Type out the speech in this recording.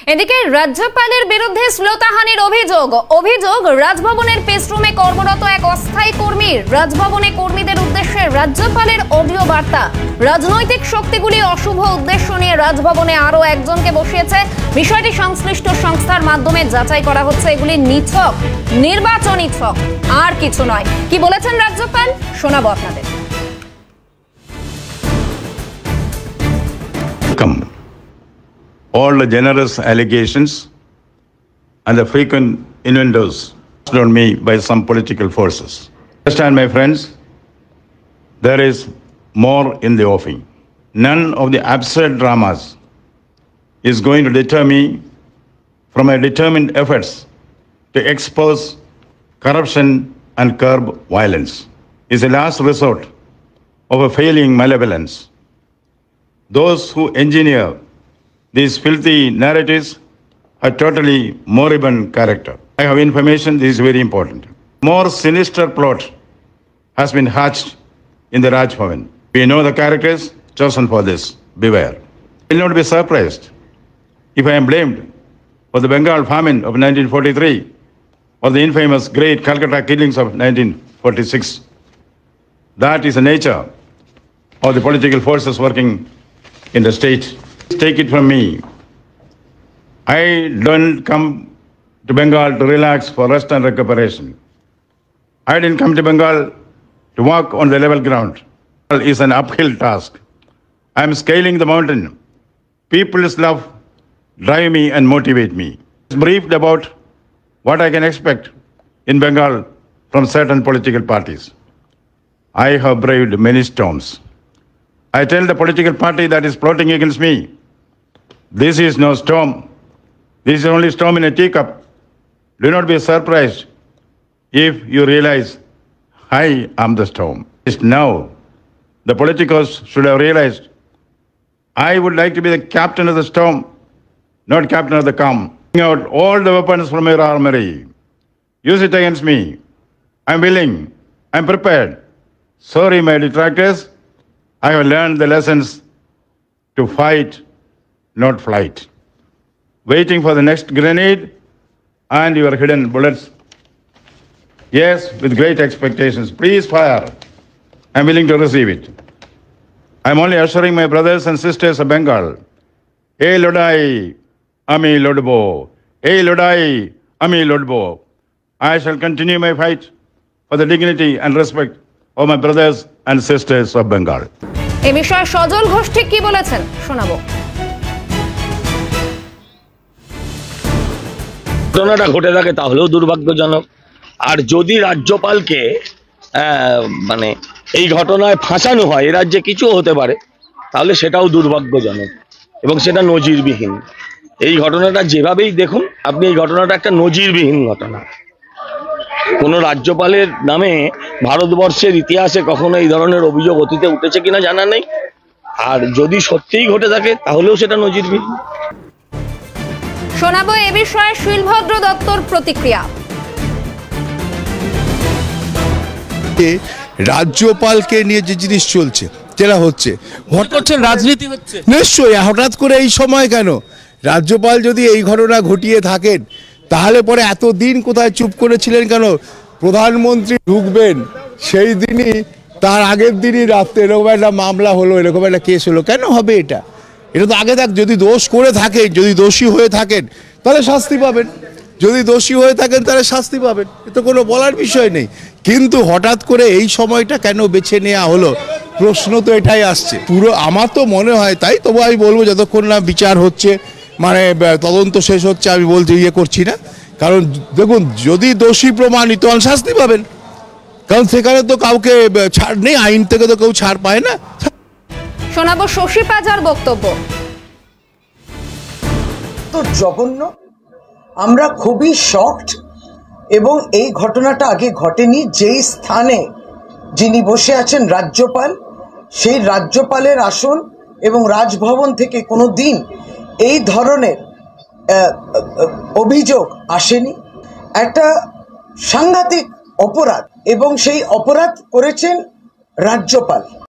এদিকে রাজ্যপালের বিরুদ্ধে শ্লীলতাহানির অভিযোগ রাজভবনের পেস্টরুমে কর্মরত এক অস্থায়ী কর্মীর। রাজভবনে কর্মীদের উদ্দেশ্যে রাজ্যপালের অডিও বার্তা। রাজনৈতিক শক্তিগুলি অশুভ উদ্দেশ্য নিয়ে রাজভবনে আরো একজনকে বসিয়েছে। বিষয়টি সংশ্লিষ্ট সংস্থার মাধ্যমে যাচাই করা হচ্ছে। এগুলি নিছক নির্বাচনী ছক, আর কিছু নয়। কি বলেছেন রাজ্যপাল, শোনাবো আপনাদের। All the generous allegations and the frequent innuendos on me by some political forces. Understand, my friends, there is more in the offing. None of the absurd dramas is going to deter me from my determined efforts to expose corruption and curb violence. It's a last resort of a failing malevolence. Those who engineer these filthy narratives are totally moribund character. I have information, this is very important. More sinister plot has been hatched in the Raj Bhavan. We know the characters chosen for this. Beware. I will not be surprised if I am blamed for the Bengal famine of 1943 or the infamous great Calcutta killings of 1946. That is the nature of the political forces working in the state. Take it from me, I don't come to Bengal to relax for rest and recuperation. I didn't come to Bengal to walk on the level ground. It is an uphill task. I am scaling the mountain. People's love drive me and motivate me. Briefed about what I can expect in Bengal from certain political parties. I have braved many storms. I tell the political party that is plotting against me, this is no storm. This is only storm in a teacup. Do not be surprised if you realize I am the storm. It's now the politicos should have realized I would like to be the captain of the storm, not captain of the calm. Bring out all the weapons from your armory. Use it against me. I'm willing. I'm prepared. Sorry, my detractors. I have learned the lessons to fight, not flight. Waiting for the next grenade and your hidden bullets. Yes, with great expectations. Please fire. I'm willing to receive it. I'm only assuring my brothers and sisters of Bengal. Hey Lodai, Ami Lodbo. Hey Lodai, Ami Lodbo. I shall continue my fight for the dignity and respect of my brothers and sisters of Bengal. এই বিষয়ে সজল ঘোষ ঠিক কি বলেছেন, শোনাবো। ঘটনাটা ঘটে থাকে তাহলেও দুর্ভাগ্যজনক। আর যদি রাজ্যপালকে মানে এই ঘটনায় ফাঁসানো হয়, এ রাজ্যে কিছু হতে পারে, তাহলে সেটাও দুর্ভাগ্যজনক এবং সেটা নজিরবিহীন। এই ঘটনাটা যেভাবেই দেখুন আপনি, এই ঘটনাটা একটা নজিরবিহীন ঘটনা। কোনো রাজ্যপালের নামে ভারতবর্ষের ইতিহাসে কখনো এই ধরনের অভিযোগ অতীতে উঠেছে কিনা জানা নেই। আর যদি সত্যিই ঘটে থাকে তাহলেও সেটা নজিরবিহীন। শোনাবো এ বিষয়ে শীলভদ্র দত্তর প্রতিক্রিয়া। রাজ্যপালকে নিয়ে যে জিনিস চলছে, যেটা হচ্ছে রাজনীতি হচ্ছে নিশ্চয়ই। হঠাৎ করে এই সময় কেন? রাজ্যপাল যদি এই ঘটনা ঘটিয়ে থাকেন তাহলে পরে এতদিন কোথায় চুপ করেছিলেন কেন? প্রধানমন্ত্রী ঢুকবেন সেই দিনই, তার আগের দিনই রাত্রে এরকম একটা মামলা হলো, এরকম একটা কেস হলো। কেন হবে এটা? এটা তো আগে থাক, যদি দোষ করে থাকেন, যদি দোষী হয়ে থাকেন তাহলে শাস্তি পাবেন, যদি দোষী হয়ে থাকেন তাহলে শাস্তি পাবেন, এটা কোনো বলার বিষয় নেই। কিন্তু হঠাৎ করে এই সময়টা কেন বেছে নেওয়া হলো, প্রশ্ন তো এটাই আসছে। পুরো আমার তো মনে হয় তাই, তবু আমি বলবো যতক্ষণ না বিচার হচ্ছে, মানে তদন্ত শেষ হচ্ছে, আমি বলতে করছি না। কারণ দেখুন, যদি দোষী প্রমাণিত হন শাস্তি পাবেন, কারণ সেখানে তো কাউকে ছাড় নেই, আইন থেকে তো কেউ ছাড় পায় না। শোনাবো শশী পাজার বক্তব্য। তো জঘন্য, আমরা খুবই শকড। এবং এই ঘটনাটা আগে ঘটেনি। যেই স্থানে যিনি বসে আছেন রাজ্যপাল, সেই রাজ্যপালের আসন এবং রাজভবন থেকে কোনো দিন এই ধরনের অভিযোগ আসেনি। একটা সাংঘাতিক অপরাধ, এবং সেই অপরাধ করেছেন রাজ্যপাল।